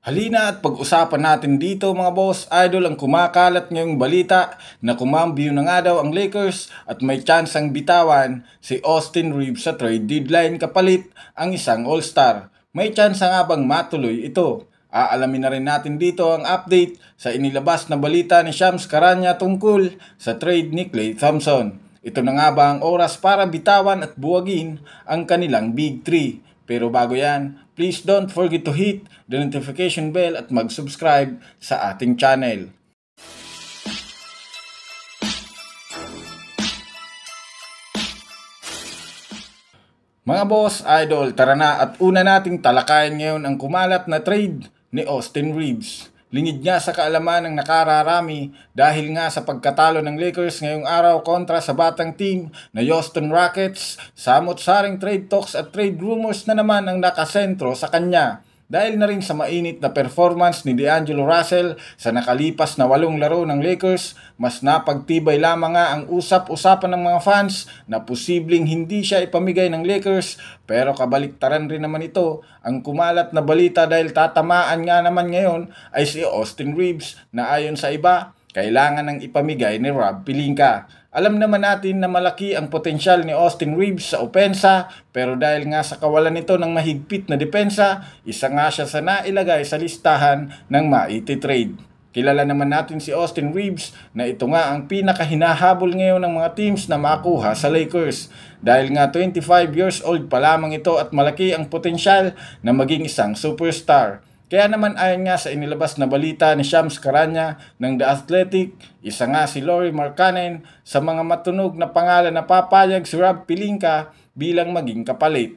Halina at pag-usapan natin dito mga boss, idol, ang kumakalat ngayong balita na kumambyo na nga daw ang Lakers at may chance ang bitawan si Austin Reeves sa trade deadline kapalit ang isang All-Star. May chance nga bang matuloy ito? Aalamin na rin natin dito ang update sa inilabas na balita ni Shams Charania tungkol sa trade ni Klay Thompson. Ito na nga ba ang oras para bitawan at buwagin ang kanilang Big 3? Pero bago yan, please don't forget to hit the notification bell at mag-subscribe sa ating channel. Mga boss, idol, tara na at una nating talakayan ngayon ang kumalat na trade ni Austin Reeves. Lingid niya sa kaalaman ng nakararami dahil nga sa pagkatalo ng Lakers ngayong araw kontra sa batang team na Houston Rockets, samot-saring trade talks at trade rumors na naman ang nakasentro sa kanya. Dahil na rin sa mainit na performance ni D'Angelo Russell sa nakalipas na 8 laro ng Lakers, mas napagtibay lamang nga ang usap-usapan ng mga fans na posibleng hindi siya ipamigay ng Lakers, pero kabaliktaran rin naman ito ang kumalat na balita dahil tatamaan nga naman ngayon ay si Austin Reeves na ayon sa iba, kailangan ng ipamigay ni Rob Pelinka. Alam naman natin na malaki ang potensyal ni Austin Reeves sa opensa, pero dahil nga sa kawalan nito ng mahigpit na depensa, isa nga siya sa nailagay sa listahan ng maiti-trade. Kilala naman natin si Austin Reeves na ito nga ang pinakahinahabol ngayon ng mga teams na makuha sa Lakers. Dahil nga 25 years old pa lamang ito at malaki ang potensyal na maging isang superstar. Kaya naman ayon nga sa inilabas na balita ni Shams Charania ng The Athletic, isa nga si Lauri Markkanen sa mga matunog na pangalan na papayag si Rob Pelinka bilang maging kapalit.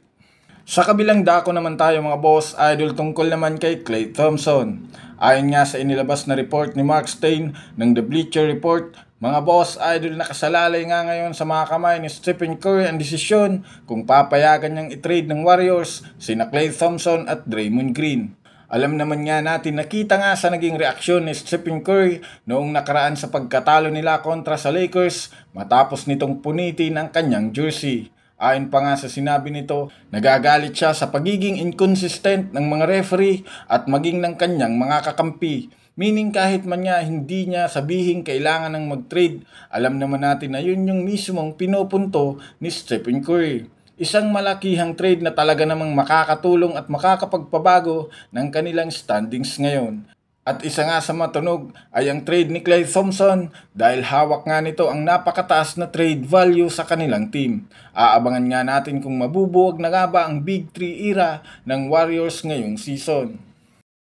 Sa kabilang dako naman tayo mga boss, idol, tungkol naman kay Klay Thompson. Ayon nga sa inilabas na report ni Mark Stein ng The Bleacher Report, mga boss, idol, nakasalalay nga ngayon sa mga kamay ni Stephen Curry ang desisyon kung papayagan niyang i-trade ng Warriors sina Klay Thompson at Draymond Green. Alam naman nga natin, nakita nga sa naging reaksyon ni Stephen Curry noong nakaraan sa pagkatalo nila kontra sa Lakers matapos nitong punitin ang kanyang jersey. Ayon pa nga sa sinabi nito, nagagalit siya sa pagiging inconsistent ng mga referee at maging ng kanyang mga kakampi. Meaning kahit man nga hindi niya sabihin kailangan ng mag-trade, alam naman natin na yun yung mismong pinupunto ni Stephen Curry. Isang malakihang trade na talaga namang makakatulong at makakapagpabago ng kanilang standings ngayon. At isa nga sa matunog ay ang trade ni Klay Thompson dahil hawak nga nito ang napakataas na trade value sa kanilang team. Aabangan nga natin kung mabubuwag na nga ba ang Big 3 era ng Warriors ngayong season.